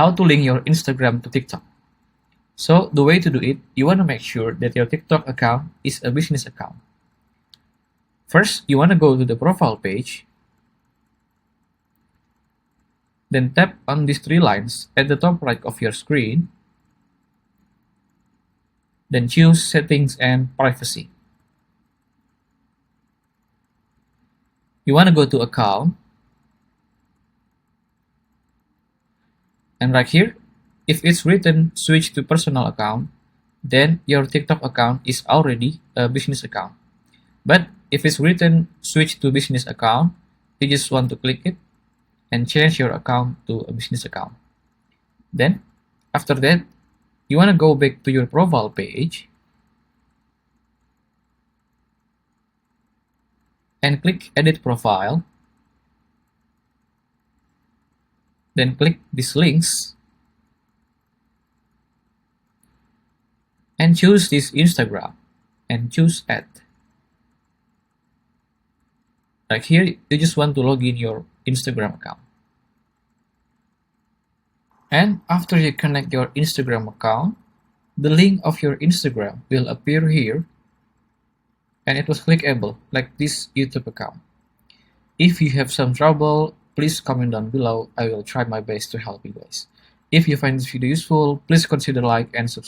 How to link your Instagram to TikTok. So the way to do it, you want to make sure that your TikTok account is a business account. First, you want to go to the profile page, then tap on these three lines at the top right of your screen, then choose Settings and Privacy. You want to go to Account, and right here, if it's written Switch to Personal Account, then your TikTok account is already a business account. But if it's written Switch to Business Account, you just want to click it and change your account to a business account. Then, after that, you want to go back to your profile page and click Edit Profile. Then click these links and choose this Instagram and choose Add. Like here, you just want to log in your Instagram account. And after you connect your Instagram account, the link of your Instagram will appear here, and it was clickable like this YouTube account. If you have some trouble, please comment down below. I will try my best to help you guys. If you find this video useful, please consider like and subscribe.